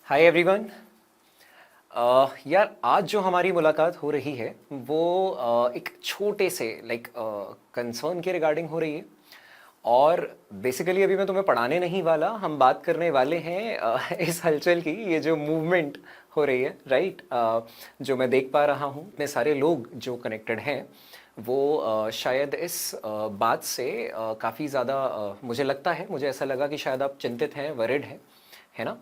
Hi everyone. यार आज जो हमारी मुलाकात हो रही है वो एक छोटे से कंसर्न के रिगार्डिंग हो रही है। और बेसिकली अभी मैं तुम्हें पढ़ाने नहीं वाला, हम बात करने वाले हैं इस हलचल की, ये जो मूवमेंट हो रही है, राइट। जो मैं देख पा रहा हूँ, इतने सारे लोग जो कनेक्टेड हैं वो शायद इस बात से काफ़ी ज़्यादा, मुझे लगता है, मुझे ऐसा लगा कि शायद आप चिंतित हैं, वरिड हैं, है ना।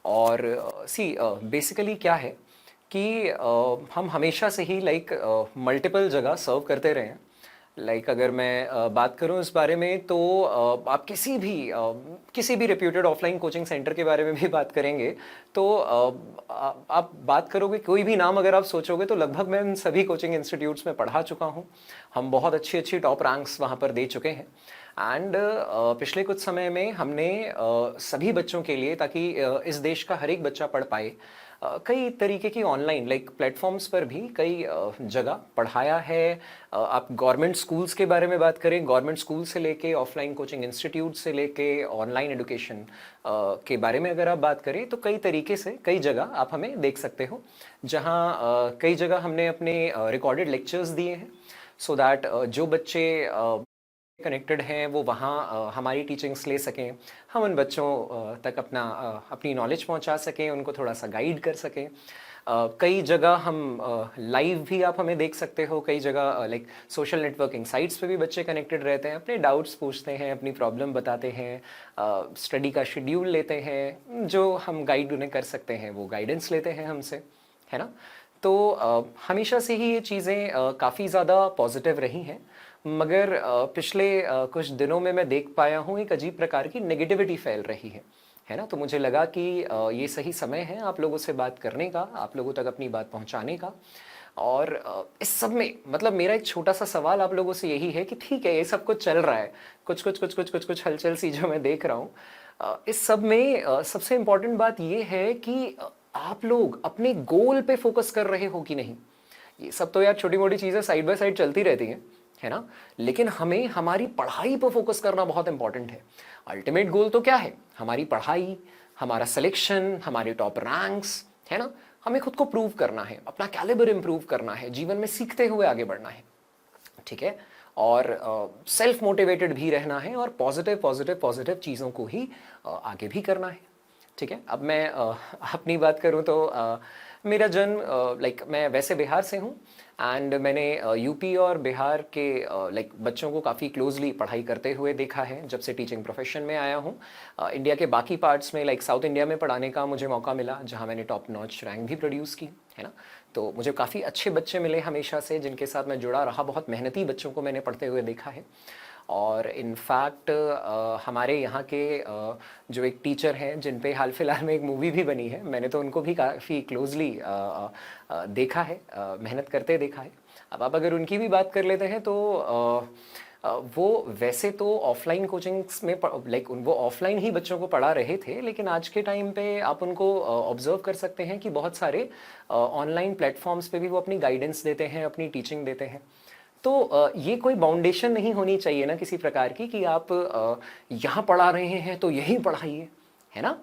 और सी बेसिकली क्या है कि हम हमेशा से ही मल्टीपल जगह सर्व करते रहे हैं। अगर मैं बात करूं इस बारे में तो आप किसी भी रेप्यूटेड ऑफलाइन कोचिंग सेंटर के बारे में भी बात करेंगे तो आप बात करोगे, कोई भी नाम अगर आप सोचोगे तो लगभग मैं उन सभी कोचिंग इंस्टीट्यूट्स में पढ़ा चुका हूं। हम बहुत अच्छी अच्छी टॉप रैंक्स वहां पर दे चुके हैं। एंड पिछले कुछ समय में हमने सभी बच्चों के लिए, ताकि इस देश का हर एक बच्चा पढ़ पाए, कई तरीके की ऑनलाइन प्लेटफॉर्म्स पर भी कई जगह पढ़ाया है। आप गवर्नमेंट स्कूल्स के बारे में बात करें, गवर्नमेंट स्कूल से लेके ऑफलाइन कोचिंग इंस्टीट्यूट से लेके ऑनलाइन एजुकेशन के बारे में अगर आप बात करें तो कई तरीके से कई जगह आप हमें देख सकते हो, जहां कई जगह हमने अपने रिकॉर्डेड लेक्चर्स दिए हैं सो दैट जो बच्चे कनेक्टेड हैं वो वहाँ हमारी टीचिंग्स ले सकें, हम उन बच्चों तक अपनी नॉलेज पहुँचा सकें, उनको थोड़ा सा गाइड कर सकें। कई जगह हम लाइव भी आप हमें देख सकते हो, कई जगह सोशल नेटवर्किंग साइट्स पे भी बच्चे कनेक्टेड रहते हैं, अपने डाउट्स पूछते हैं, अपनी प्रॉब्लम बताते हैं, स्टडी का शेड्यूल लेते हैं, जो हम गाइड उन्हें कर सकते हैं वो गाइडेंस लेते हैं हमसे, है ना। तो हमेशा से ही ये चीज़ें काफ़ी ज़्यादा पॉजिटिव रही हैं, मगर पिछले कुछ दिनों में मैं देख पाया हूँ एक अजीब प्रकार की नेगेटिविटी फैल रही है ना। तो मुझे लगा कि ये सही समय है आप लोगों से बात करने का, आप लोगों तक अपनी बात पहुँचाने का। और इस सब में मतलब मेरा एक छोटा सा सवाल आप लोगों से यही है कि ठीक है, ये सब कुछ चल रहा है, कुछ हलचल सी जो मैं देख रहा हूँ, इस सब में सबसे इम्पोर्टेंट बात ये है कि आप लोग अपने गोल पे फोकस कर रहे हो कि नहीं। ये सब तो यार छोटी मोटी चीज़ें साइड बाय साइड चलती रहती हैं, है ना। लेकिन हमें हमारी पढ़ाई पर फोकस करना बहुत इंपॉर्टेंट है। अल्टीमेट गोल तो क्या है, हमारी पढ़ाई, हमारा सिलेक्शन, हमारे टॉप रैंक्स, है ना। हमें खुद को प्रूव करना है, अपना कैलिबर इंप्रूव करना है, जीवन में सीखते हुए आगे बढ़ना है, ठीक है। और सेल्फ मोटिवेटेड भी रहना है और पॉजिटिव पॉजिटिव पॉजिटिव चीज़ों को ही आगे भी करना है, ठीक है। अब मैं अपनी बात करूं तो मेरा जन्म मैं वैसे बिहार से हूं। एंड मैंने यूपी और बिहार के बच्चों को काफ़ी क्लोजली पढ़ाई करते हुए देखा है जब से टीचिंग प्रोफेशन में आया हूं। इंडिया के बाकी पार्ट्स में साउथ इंडिया में पढ़ाने का मुझे मौका मिला, जहां मैंने टॉप नॉच रैंक भी प्रोड्यूस की, है ना। तो मुझे काफ़ी अच्छे बच्चे मिले हमेशा से, जिनके साथ मैं जुड़ा रहा, बहुत मेहनती बच्चों को मैंने पढ़ते हुए देखा है। और इनफैक्ट हमारे यहाँ के जो एक टीचर हैं, जिन पे हाल फिलहाल में एक मूवी भी बनी है, मैंने तो उनको भी काफ़ी क्लोजली देखा है, मेहनत करते देखा है। अब आप अगर उनकी भी बात कर लेते हैं तो वो वैसे तो ऑफलाइन कोचिंग्स में वो ऑफलाइन ही बच्चों को पढ़ा रहे थे, लेकिन आज के टाइम पे आप उनको ऑब्जर्व कर सकते हैं कि बहुत सारे ऑनलाइन प्लेटफॉर्म्स पे भी वो अपनी गाइडेंस देते हैं, अपनी टीचिंग देते हैं। तो ये कोई बाउंडेशन नहीं होनी चाहिए ना किसी प्रकार की कि आप यहाँ पढ़ा रहे हैं तो यहीं पढ़ाइए, है ना।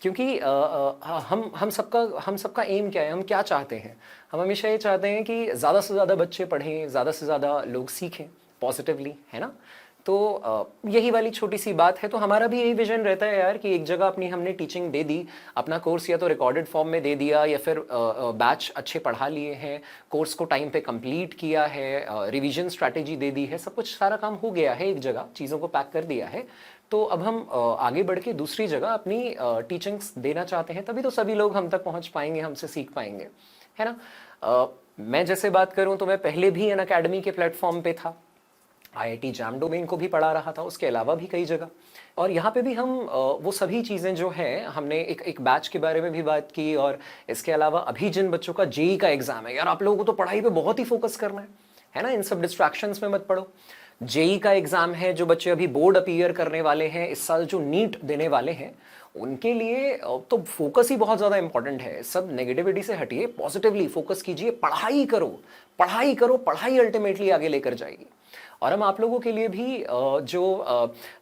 क्योंकि हम सबका एम क्या है, हम क्या चाहते हैं। हम हमेशा ये चाहते हैं कि ज़्यादा से ज़्यादा बच्चे पढ़ें, ज़्यादा से ज़्यादा लोग सीखें पॉजिटिवली, है ना। तो यही वाली छोटी सी बात है। तो हमारा भी यही विजन रहता है यार कि एक जगह अपनी हमने टीचिंग दे दी, अपना कोर्स या तो रिकॉर्डेड फॉर्म में दे दिया या फिर बैच अच्छे पढ़ा लिए हैं, कोर्स को टाइम पे कंप्लीट किया है, रिवीजन स्ट्रैटेजी दे दी है, सब कुछ सारा काम हो गया है, एक जगह चीज़ों को पैक कर दिया है। तो अब हम आगे बढ़ के दूसरी जगह अपनी टीचिंग्स देना चाहते हैं, तभी तो सभी लोग हम तक पहुंच पाएंगे, हमसे सीख पाएंगे, है ना। मैं जैसे बात करूं तो मैं पहले भी अन अकेडमी के प्लेटफॉर्म पे था, आईआईटी जैम डोमेन को भी पढ़ा रहा था, उसके अलावा भी कई जगह। और यहाँ पे भी हम वो सभी चीज़ें जो हैं, हमने एक बैच के बारे में भी बात की। और इसके अलावा अभी जिन बच्चों का जेई का एग्ज़ाम है, यार आप लोगों को तो पढ़ाई पे बहुत ही फोकस करना है ना, इन सब डिस्ट्रैक्शंस में मत पढ़ो। जेई का एग्ज़ाम है, जो बच्चे अभी बोर्ड अपीयर करने वाले हैं इस साल, जो नीट देने वाले हैं, उनके लिए तो फोकस ही बहुत ज़्यादा इंपॉर्टेंट है। सब नेगेटिविटी से हटिए, पॉजिटिवली फोकस कीजिए, पढ़ाई करो, पढ़ाई करो, पढ़ाई अल्टीमेटली आगे लेकर जाएगी। और हम आप लोगों के लिए भी जो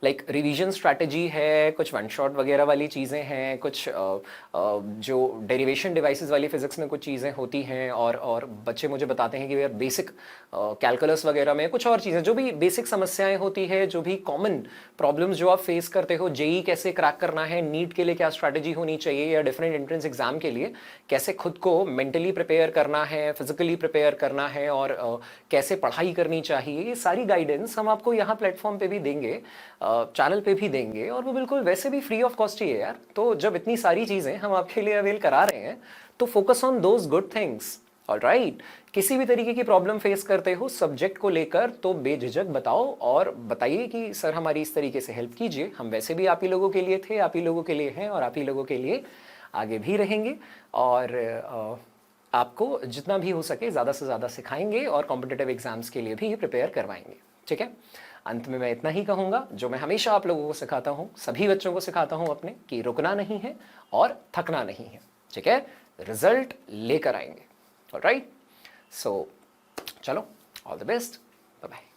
लाइक रिवीजन स्ट्रैटेजी है, कुछ वन शॉट वगैरह वाली चीज़ें हैं, कुछ जो डेरिवेशन डिवाइसेस वाली फिजिक्स में कुछ चीज़ें होती हैं, और बच्चे मुझे बताते हैं कि यार बेसिक कैलकुलस वगैरह में कुछ और चीज़ें, जो भी बेसिक समस्याएं होती है, जो भी कॉमन प्रॉब्लम्स जो आप फेस करते हो, जेई कैसे क्रैक करना है, नीट के लिए क्या स्ट्रैटेजी होनी चाहिए, या डिफरेंट एंट्रेंस एग्जाम के लिए कैसे खुद को मेंटली प्रिपेयर करना है, फिजिकली प्रिपेयर करना है, और कैसे पढ़ाई करनी चाहिए, ये सारी गाइडेंस हम आपको यहाँ प्लेटफॉर्म पे भी देंगे, चैनल पे भी देंगे, और वो बिल्कुल वैसे भी फ्री ऑफ कॉस्ट ही है यार। तो जब इतनी सारी चीज़ें हम आपके लिए अवेल करा रहे हैं, तो focus on those good things. Alright, किसी भी तरीके की प्रॉब्लम फेस करते हो सब्जेक्ट को लेकर, तो बेझिझक बताओ और बताइए कि सर हमारी इस तरीके से हेल्प कीजिए। हम वैसे भी आप ही लोगों के लिए थे, आप ही लोगों के लिए हैं, और आप ही लोगों के लिए आगे भी रहेंगे, और आपको जितना भी हो सके ज़्यादा से ज़्यादा सिखाएंगे, और कॉम्पिटिटिव एग्जाम्स के लिए भी प्रिपेयर करवाएंगे। ठीक है, अंत में मैं इतना ही कहूँगा जो मैं हमेशा आप लोगों को सिखाता हूँ, सभी बच्चों को सिखाता हूँ अपने, कि रुकना नहीं है और थकना नहीं है। ठीक है, रिजल्ट लेकर आएंगे। ऑलराइट, सो चलो, all the best, bye bye.